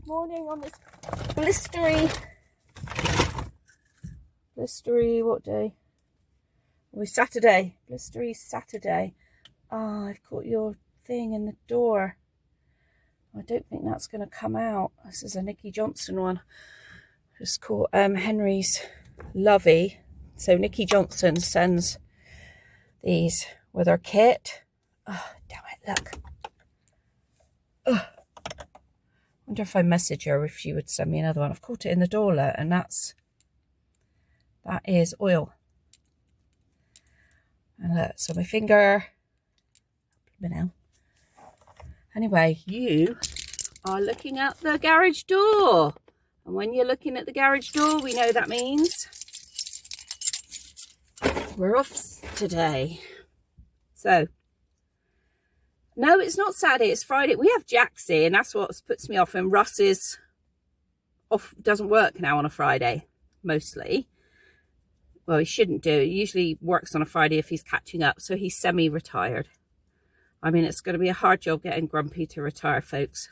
morning on this blistery, what day? Oh, it's Saturday. Blistery Saturday. Ah, I've caught your thing in the door. I don't think that's going to come out. This is a Nikki Johnson one. Just caught Henry's Lovey. So Nikki Johnson sends these with her kit. Oh, damn it, look. Oh. Wonder if I message her if she would send me another one. I've caught it in the doorlet, and that is oil. And look, so my finger. Anyway, you are looking at the garage door. And when you're looking at the garage door, we know that means we're off today. So, no, it's not Saturday, it's Friday. We have Jaxie, and that's what puts me off. And Russ is off, doesn't work now on a Friday, mostly. Well, he shouldn't do. He usually works on a Friday if he's catching up, so he's semi-retired. I mean, it's going to be a hard job getting Grumpy to retire, folks.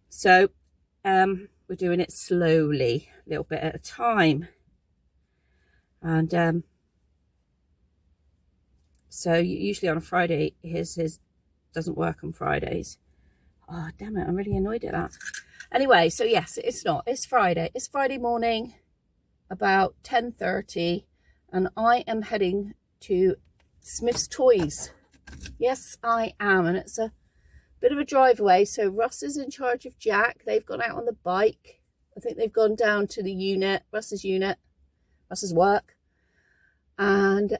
So, we're doing it slowly, a little bit at a time. And so usually on a Friday, his doesn't work on Fridays. Oh, damn it, I'm really annoyed at that. Anyway, so yes, it's not. It's Friday. It's Friday morning, about 10:30, and I am heading to Smith's Toys. Yes, I am, and it's a bit of a drive away. So Russ is in charge of Jack. They've gone out on the bike. I think they've gone down to the unit, Russ's work, and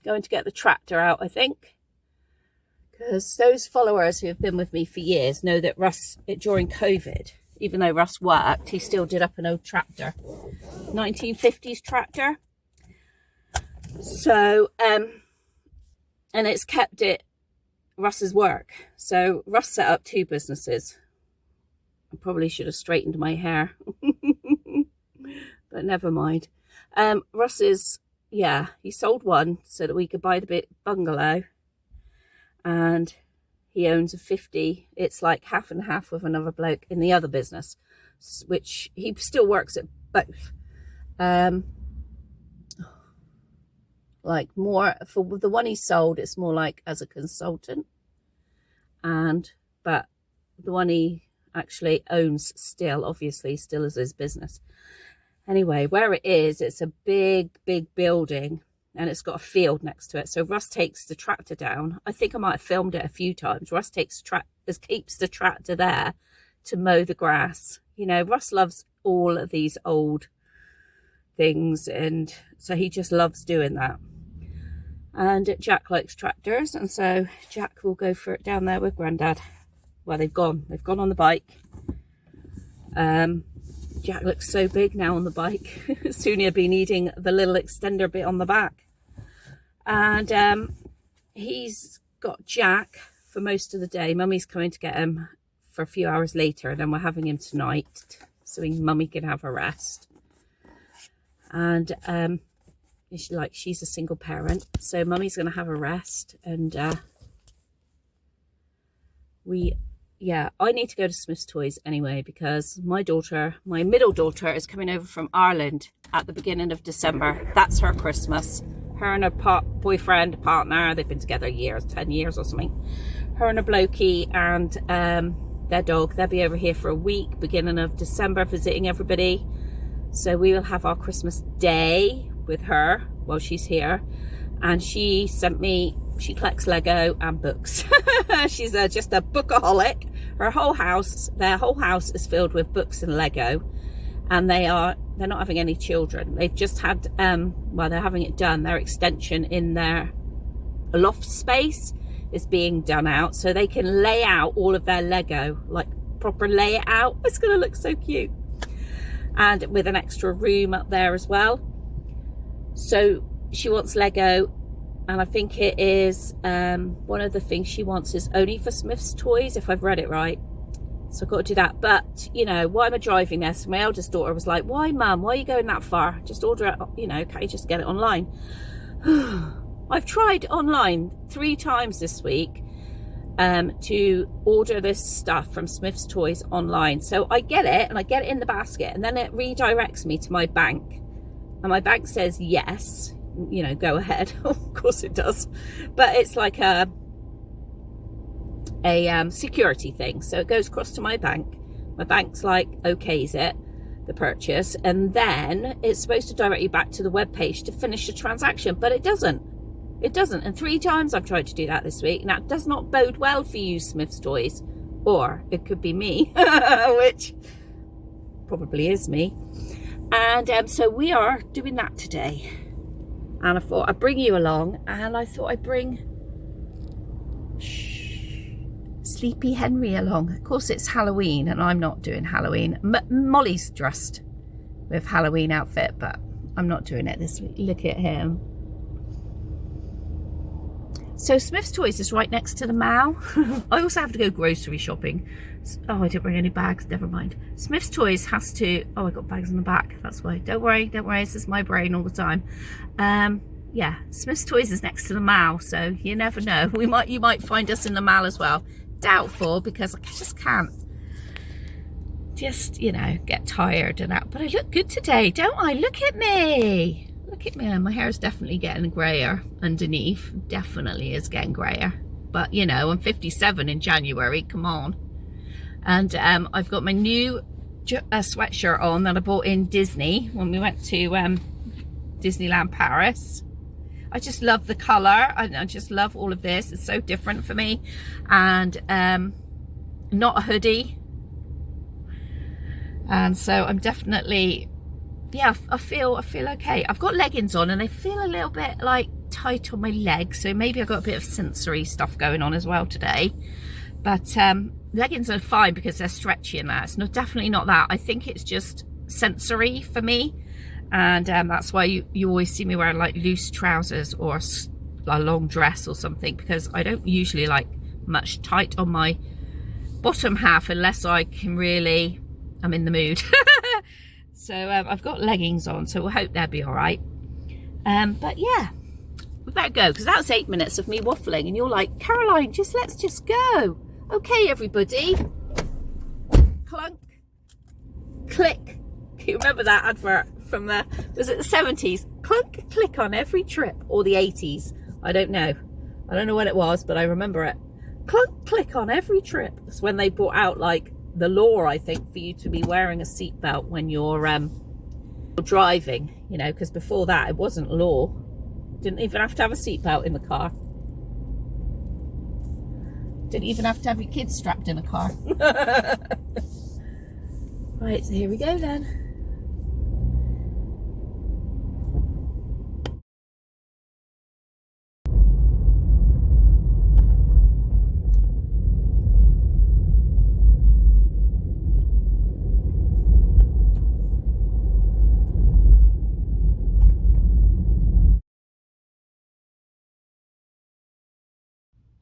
going to get the tractor out, I think, because those followers who have been with me for years know that Russ, during COVID, even though Russ worked, he still did up an old tractor, 1950s tractor. So and it's kept it Russ's work. So Russ set up two businesses. I probably should have straightened my hair, but never mind. Russ's, yeah, he sold one so that we could buy the big bungalow, and he owns a 50. It's like half and half with another bloke in the other business, which he still works at both. Like more for the one he sold, it's more like as a consultant, but the one he actually owns still is his business. Anyway, where it is, it's a big building, and it's got a field next to it. So Russ takes the tractor down. I think I might have filmed it a few times. Russ keeps the tractor there to mow the grass. You know, Russ loves all of these old things, and so he just loves doing that. And Jack likes tractors, and so Jack will go for it down there with Grandad. Well, they've gone on the bike. Jack looks so big now on the bike. Soon he'll be needing the little extender bit on the back. And he's got Jack for most of the day. Mummy's coming to get him for a few hours later, and then we're having him tonight so Mummy can have a rest. And she's a single parent, so Mummy's going to have a rest, and I need to go to Smith's Toys anyway, because my middle daughter is coming over from Ireland at the beginning of December. That's her Christmas. Her and her partner, they've been together 10 years or something. Her and a blokey and their dog, they'll be over here for a week, beginning of December, visiting everybody. So we will have our Christmas day with her while she's here. And she sent me, she collects Lego and books. She's just a bookaholic. Their whole house is filled with books and Lego. And they're not having any children. They've just had, they're having it done. Their extension in their loft space is being done out, so they can lay out all of their Lego, like proper lay it out. It's going to look so cute. And with an extra room up there as well. So she wants Lego, and I think it is one of the things she wants is only for Smith's Toys, if I've read it right. So I've got to do that. But, you know, why am I driving there? So my eldest daughter was like, why, Mum? Why are you going that far? Just order it, you know, can't you just get it online? I've tried online 3 times this week, to order this stuff from Smith's Toys online. So I get it, and I get it in the basket, and then it redirects me to my bank, and my bank says yes, you know, go ahead. Of course it does, but it's like a security thing. So it goes across to my bank. My bank's like okays it, the purchase, and then it's supposed to direct you back to the web page to finish the transaction, but it doesn't. It doesn't. And 3 times I've tried to do that this week. Now, it does not bode well for you, Smith's Toys, or it could be me, which probably is me. And so we are doing that today. And I thought I'd bring you along, and I thought I'd bring Sleepy Henry along. Of course, it's Halloween, and I'm not doing Halloween. Molly's dressed with Halloween outfit, but I'm not doing it this week. Look at him. So Smith's Toys is right next to the Mall. I also have to go grocery shopping. Oh, I didn't bring any bags. Never mind. Smith's Toys has to... Oh, I got bags on the back. That's why. Don't worry. Don't worry. This is my brain all the time. Yeah, Smith's Toys is next to the Mall, so you never know. You might find us in the Mall as well. Doubtful, because I just can't. Just, you know, get tired and that. But I look good today, don't I? Look at me. Look at me. My hair is definitely getting grayer underneath. Definitely is getting grayer. But, you know, I'm 57 in January. Come on. And I've got my new sweatshirt on that I bought in Disney when we went to Disneyland Paris. I just love the colour. I just love all of this. It's so different for me. And not a hoodie. And so I'm definitely... Yeah, I feel okay. I've got leggings on, and they feel a little bit like tight on my legs, so maybe I've got a bit of sensory stuff going on as well today. But leggings are fine because they're stretchy and that. It's definitely not that. I think it's just sensory for me, and that's why you always see me wearing like loose trousers or a long dress or something, because I don't usually like much tight on my bottom half unless I'm in the mood. So I've got leggings on, so we'll hope they'll be all right. But yeah, we better go, because that was 8 minutes of me waffling, and you're like, Caroline, let's just go. Okay, everybody. Clunk, click. Can you remember that advert from was it the 70s? Clunk, click on every trip, or the 80s. I don't know when it was, but I remember it. Clunk, click on every trip. It's when they brought out like the law, I think, for you to be wearing a seatbelt when you're driving, you know, because before that it wasn't law. Didn't even have to have a seatbelt in the car. Didn't even have to have your kids strapped in a car. Right, so here we go then.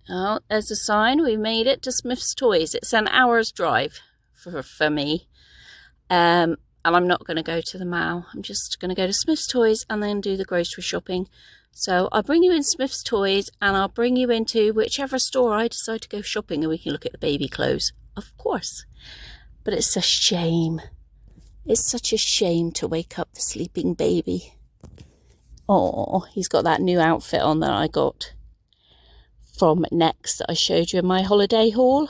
Oh, there's a sign. We made it to Smith's Toys. It's an hour's drive for me. And I'm not going to go to the Mall. I'm just going to go to Smith's Toys and then do the grocery shopping. So I'll bring you in Smith's Toys, and I'll bring you into whichever store I decide to go shopping, and we can look at the baby clothes, of course. But it's a shame. It's such a shame to wake up the sleeping baby. Oh, he's got that new outfit on that I got from Next that I showed you in my holiday haul,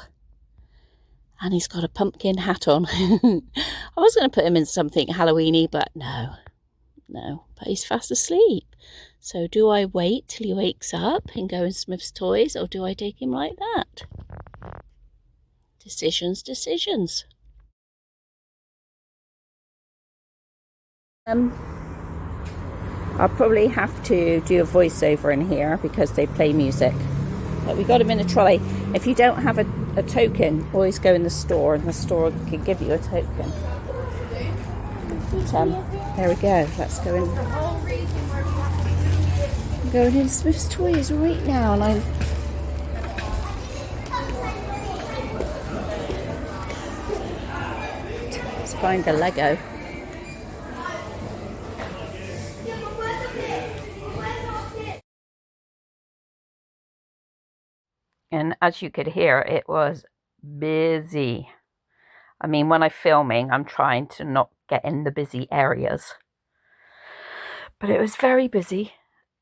and he's got a pumpkin hat on. I was going to put him in something Halloweeny, but no, but he's fast asleep. So do I wait till he wakes up and go in Smith's Toys, or do I take him like that? Decisions. I'll probably have to do a voiceover in here because they play music. But we got him in a trolley. If you don't have a token, always go in the store, and the store can give you a token. But, there we go. Let's go in. I'm going in Smith's Toys right now, and let's find the Lego. and as you could hear, it was busy. I mean, when I'm filming, I'm trying to not get in the busy areas. But it was very busy.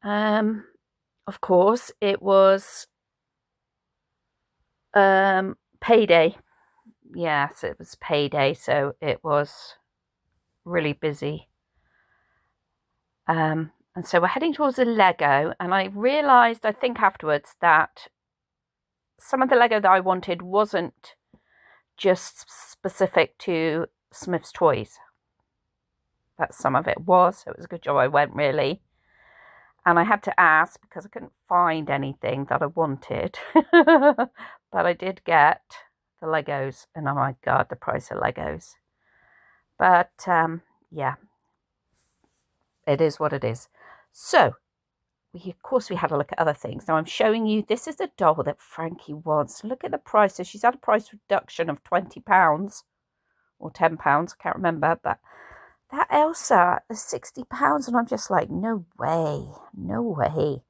Of course, it was payday. Yes, it was payday, so it was really busy. And so we're heading towards a Lego, and I realised, I think afterwards, that some of the Lego that I wanted wasn't just specific to Smith's Toys. But some of it was, so it was a good job I went, really. And I had to ask because I couldn't find anything that I wanted. But I did get the Legos, and oh my God, the price of Legos. But yeah, it is what it is. So, of course, we had a look at other things. Now I'm showing you, this is the doll that Frankie wants. Look at the price. So she's had a price reduction of £20 or £10. I can't remember, but that Elsa is £60, and I'm just like, no way, no way.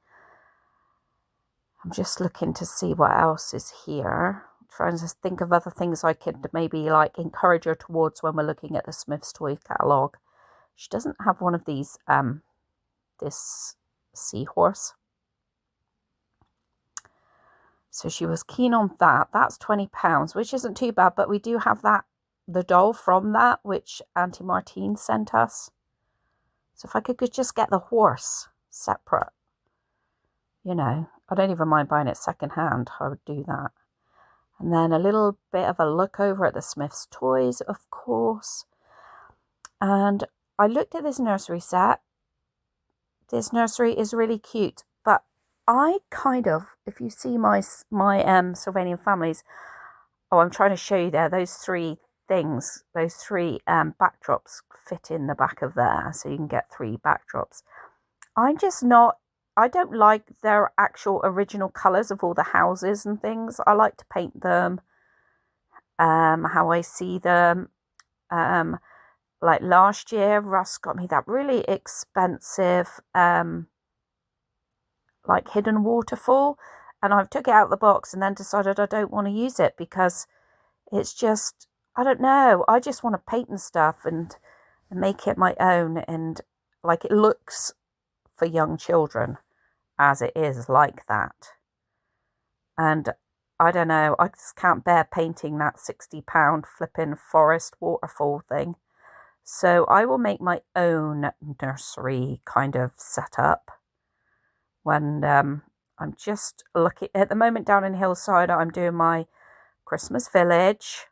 I'm just looking to see what else is here. I'm trying to think of other things I could maybe like encourage her towards when we're looking at the Smith's Toy catalogue. She doesn't have one of these, this seahorse. So she was keen on that. That's £20, which isn't too bad, but we do have that, the doll from that, which Auntie Martine sent us. So if I could just get the horse separate, you know, I don't even mind buying it secondhand. I would do that. And then a little bit of a look over at the Smith's Toys, of course. And I looked at this nursery set. This nursery is really cute, but I kind of, if you see my Sylvanian families, oh, I'm trying to show you there, those three things, those three backdrops fit in the back of there, so you can get 3 backdrops. I'm just not, I don't like their actual original colours of all the houses and things. I like to paint them how I see them. Like last year, Russ got me that really expensive like hidden waterfall, and I've took it out of the box and then decided I don't want to use it because it's just, I don't know, I just want to paint and stuff and make it my own, and like it looks for young children as it is like that. And I don't know, I just can't bear painting that £60 flipping forest waterfall thing. So I will make my own nursery kind of setup when I'm just looking. At the moment down in Hillside, I'm doing my Christmas village.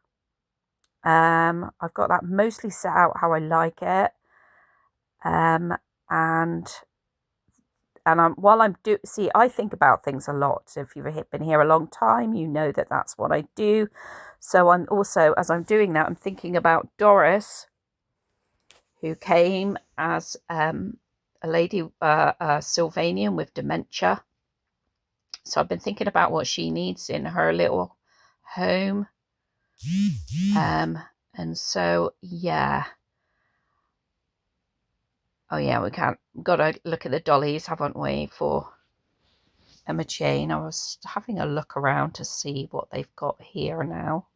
I've got that mostly set out how I like it. And while I'm I think about things a lot. So if you've been here a long time, you know that that's what I do. So I'm also, as I'm doing that, I'm thinking about Doris, who came as a lady, a Sylvanian with dementia. So I've been thinking about what she needs in her little home. And so, yeah. Oh, yeah, we've got to look at the dollies, haven't we, for Emma Jane. I was having a look around to see what they've got here now.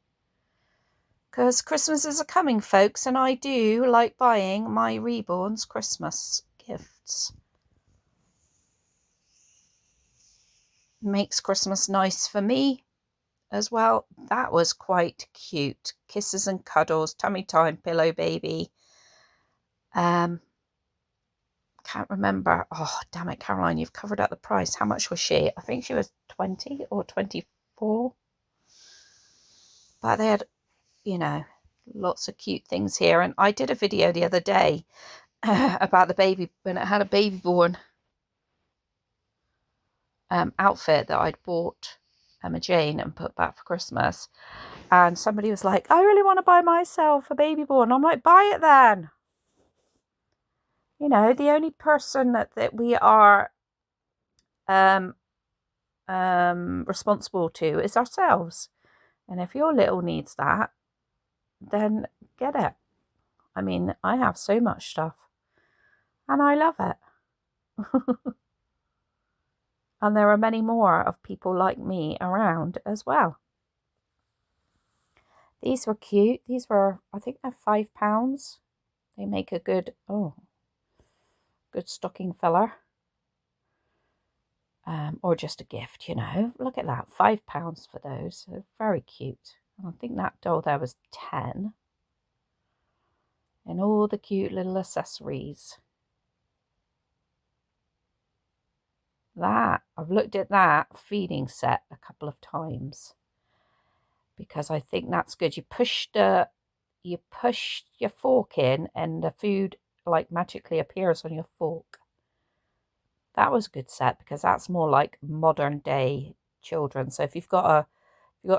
Because Christmas is coming, folks, and I do like buying my Reborn's Christmas gifts. Makes Christmas nice for me as well. That was quite cute. Kisses and cuddles, tummy time, pillow baby. Can't remember. Oh, damn it, Caroline, you've covered up the price. How much was she? I think she was 20 or 24. But they had, you know, lots of cute things here. And I did a video the other day about the baby, when it had a baby born outfit that I'd bought Emma Jane and put back for Christmas. And somebody was like, I really want to buy myself a baby born. I'm like, buy it then. You know, the only person that we are responsible to is ourselves. And if your little needs that, then get it. I mean, I have so much stuff and I love it. And there are many more of people like me around as well. These were cute. These were, I think they're £5. They make a good, good stocking filler. Or just a gift, you know. Look at that, £5 for those. They're very cute. And I think that doll there was 10. And all the cute little accessories. That, I've looked at that feeding set a couple of times. Because I think that's good. You push your fork in and the food like magically appears on your fork. That was a good set because that's more like modern day children. So if you've got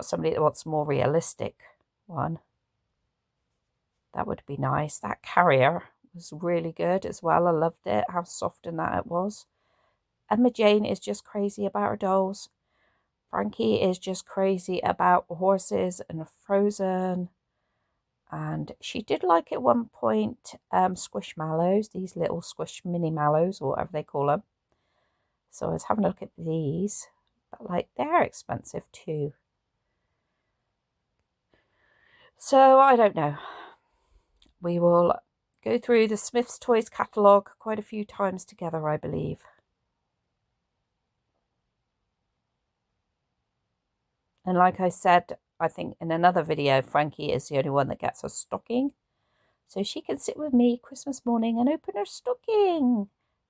somebody that wants a more realistic one, that would be nice. That carrier was really good as well. I loved it, how soft and that it was. Emma Jane is just crazy about her dolls. Frankie is just crazy about horses and Frozen. And she did like at one point squishmallows, these little squish mini mallows or whatever they call them. So I was having a look at these, but like they're expensive too. So I don't know. We will go through the Smith's Toys catalogue quite a few times together, I believe. And like I said, I think in another video, Frankie is the only one that gets a stocking. So she can sit with me Christmas morning and open her stocking.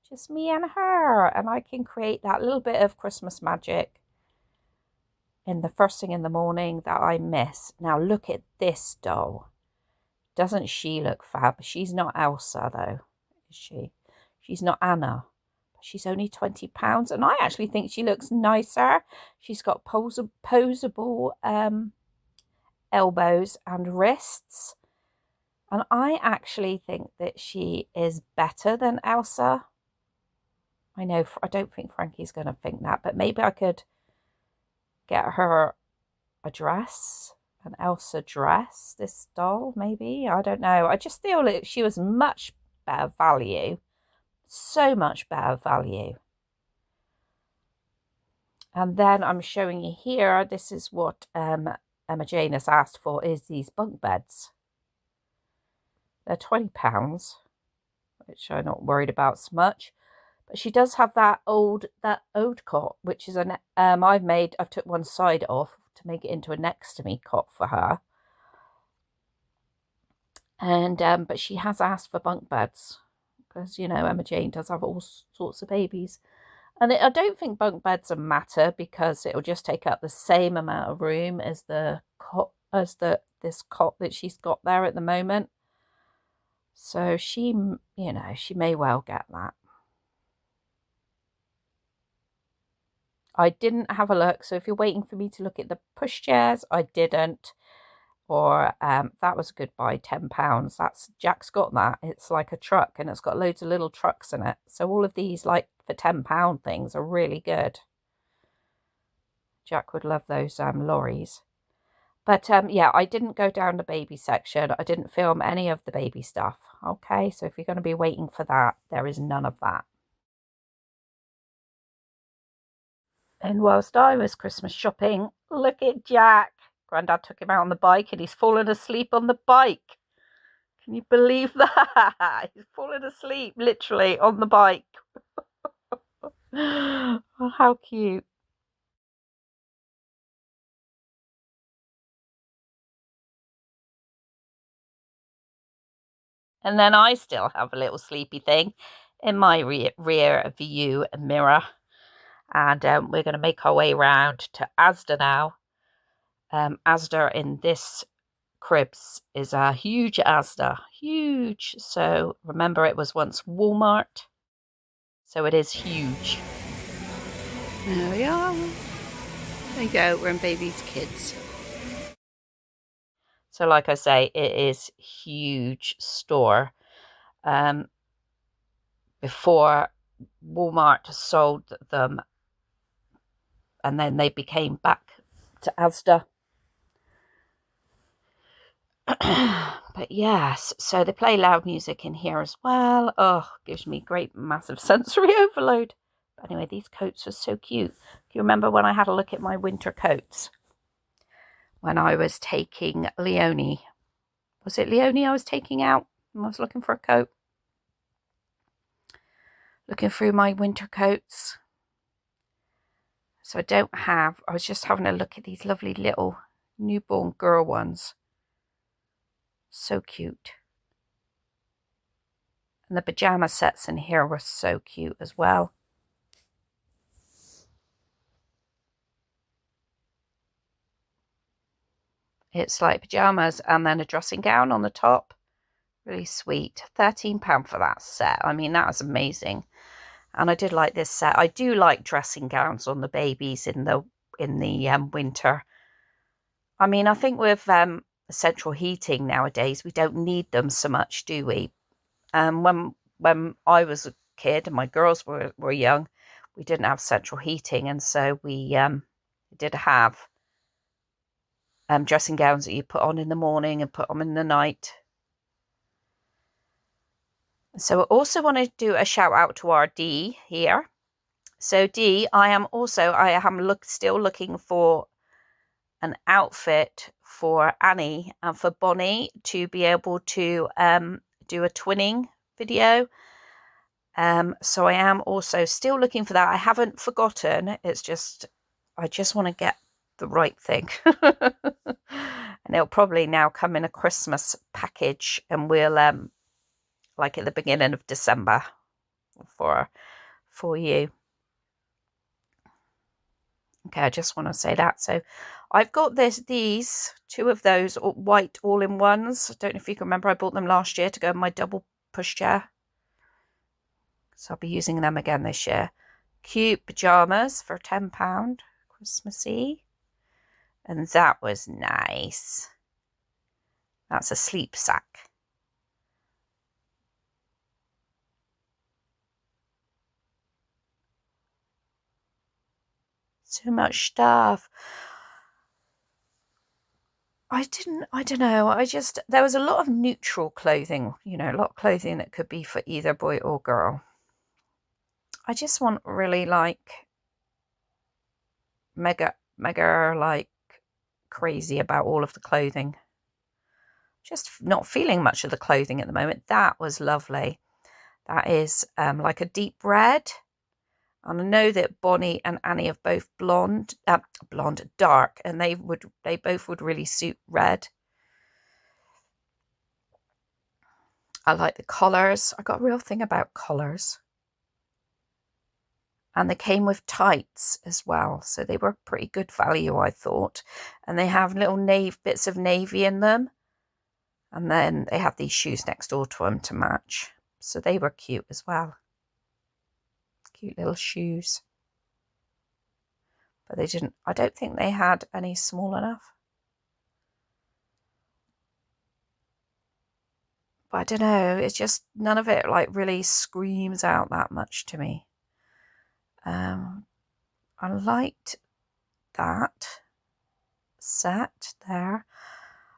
Just me and her. And I can create that little bit of Christmas magic in the first thing in the morning that I miss. Now look at this doll. Doesn't she look fab? She's not Elsa though, is she? She's not Anna. She's only £20. And I actually think she looks nicer. She's got poseable elbows and wrists. And I actually think that she is better than Elsa. I know, I don't think Frankie's going to think that, but maybe I could get her a dress, an Elsa dress, this doll, maybe. I don't know. I just feel like she was much better value. So much better value. And then I'm showing you here, this is what Emma Jane has asked for, is these bunk beds. They're £20, which I'm not worried about so much. But she does have that old cot, which is an I've took one side off to make it into a next to me cot for her. And but she has asked for bunk beds because, you know, Emma Jane does have all sorts of babies. And I don't think bunk beds matter because it'll just take up the same amount of room as the cot, this cot that she's got there at the moment. So she, you know, she may well get that. I didn't have a look, so if you're waiting for me to look at the pushchairs, I didn't. Or that was a good buy, £10. That's Jack's got that. It's like a truck, and it's got loads of little trucks in it. So all of these, like for £10 things, are really good. Jack would love those lorries. But yeah, I didn't go down the baby section. I didn't film any of the baby stuff. Okay, so if you're going to be waiting for that, there is none of that. And whilst I was Christmas shopping, look at Jack. Grandad took him out on the bike and he's fallen asleep on the bike. Can you believe that? He's fallen asleep, literally, on the bike. Oh, how cute. And then I still have a little sleepy thing in my rear view mirror. And we're going to make our way around to Asda now. Asda in this cribs is a huge Asda. Huge. So remember, it was once Walmart. So it is huge. There we are. There you go. We're in Baby's Kids. So like I say, it is huge store. Before Walmart sold them, and then they became back to Asda. But yes, so they play loud music in here as well. Oh, gives me great massive sensory overload. But anyway, these coats are so cute. Do you remember when I had a look at my winter coats? When I was taking Leonie. Was it Leonie I was taking out? I was looking for a coat. Looking through my winter coats. So I was just having a look at these lovely little newborn girl ones. So cute. And the pajama sets in here were so cute as well. It's like pajamas and then a dressing gown on the top. Really sweet. £13 for that set. I mean, that was amazing. And I did like this set. I do like dressing gowns on the babies in the winter. I mean, I think with central heating nowadays, we don't need them so much, do we? When I was a kid and my girls were young, we didn't have central heating, and so we did have dressing gowns that you put on in the morning and put on in the night. So I also want to do a shout out to our Dee here. So Dee, I am still looking for an outfit for Annie and for Bonnie to be able to do a twinning video. So I am also still looking for that. I haven't forgotten. It's just, I just want to get the right thing. And it'll probably now come in a Christmas package, and we'll like at the beginning of December for you. Okay, I just want to say that. So I've got these two of those white all-in-ones. I don't know if you can remember, I bought them last year to go in my double pushchair. So I'll be using them again this year. Cute pyjamas for £10, Christmassy. And that was nice. That's a sleep sack. So much stuff. I don't know. There was a lot of neutral clothing, a lot of clothing that could be for either boy or girl. I just want really like mega like crazy about all of the clothing. Just not feeling much of the clothing at the moment. That was lovely. That is like a deep red. And I know that Bonnie and Annie are both dark, and they both would really suit red. I like the collars. I got a real thing about collars. And they came with tights as well, so they were pretty good value, I thought. And they have little bits of navy in them. And then they have these shoes next door to them to match. So they were cute as well. Cute little shoes. But I don't think they had any small enough. But I don't know, it's just none of it like really screams out that much to me. I liked that set there.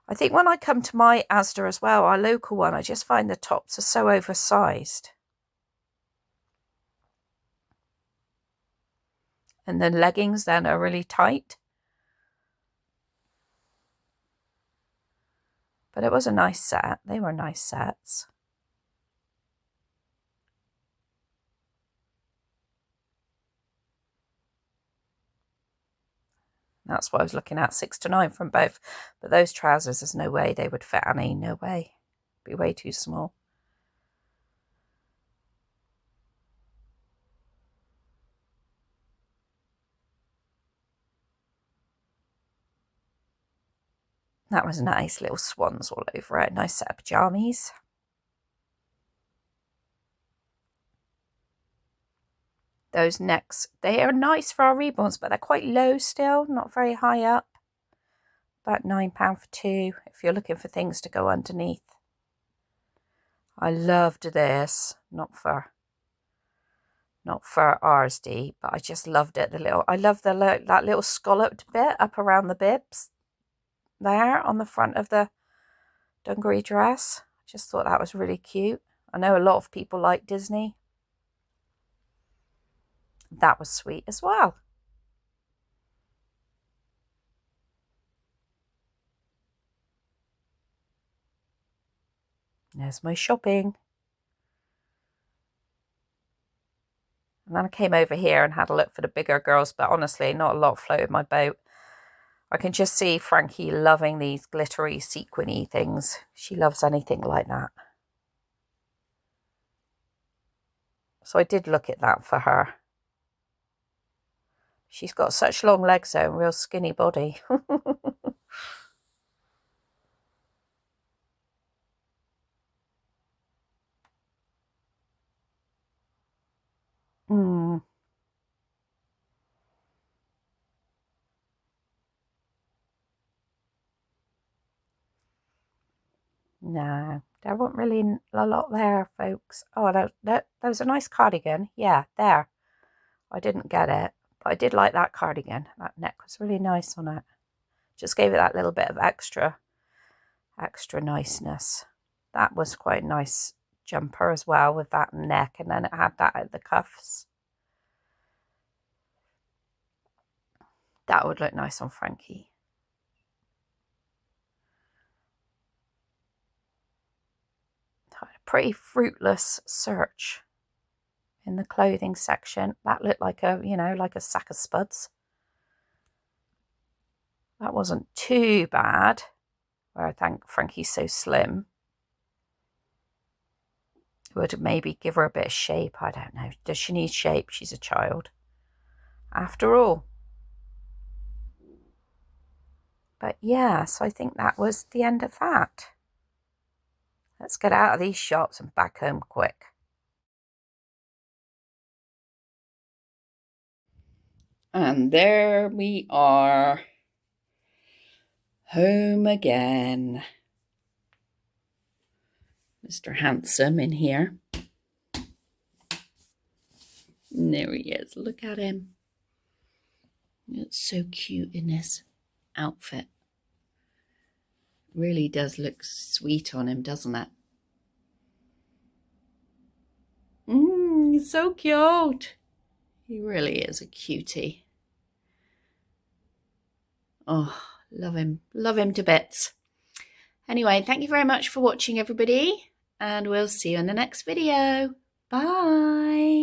I think when I come to my Asda as well, our local one, I just find the tops are so oversized. And then leggings then are really tight. But it was a nice set. They were nice sets. That's what I was looking at, 6 to 9 from both. But those trousers, there's no way they would fit Annie. No way. Be way too small. That was nice. Little swans all over it. Nice set of pajamas. Those necks, they are nice for our reborns, but they're quite low still, not very high up. About £9 for 2 if you're looking for things to go underneath. I loved this, not for RSD, but I just loved it. I love that little scalloped bit up around the bibs there on the front of the dungaree dress. I just thought that was really cute. I know a lot of people like Disney. That was sweet as well. There's my shopping. And then I came over here and had a look for the bigger girls, but honestly, not a lot floated my boat. I can just see Frankie loving these glittery, sequiny things. She loves anything like that. So I did look at that for her. She's got such long legs though, and real skinny body. Hmm. No, there wasn't really a lot there, folks. Oh, that was a nice cardigan. Yeah, there. I didn't get it, but I did like that cardigan. That neck was really nice on it. Just gave it that little bit of extra niceness. That was quite a nice jumper as well with that neck, and then it had that at the cuffs. That would look nice on Frankie. Pretty fruitless search in the clothing section. That looked like a, like a sack of spuds. That wasn't too bad, where I think Frankie's so slim. Would maybe give her a bit of shape. I don't know. Does she need shape? She's a child, after all. But yeah, so I think that was the end of that. Let's get out of these shops and back home quick. And there we are, home again. Mr. Handsome in here. And there he is. Look at him. It's so cute in this outfit. Really does look sweet on him, doesn't it? He's so cute. He really is a cutie. Oh, love him. Love him to bits. Anyway, thank you very much for watching, everybody. And we'll see you in the next video. Bye.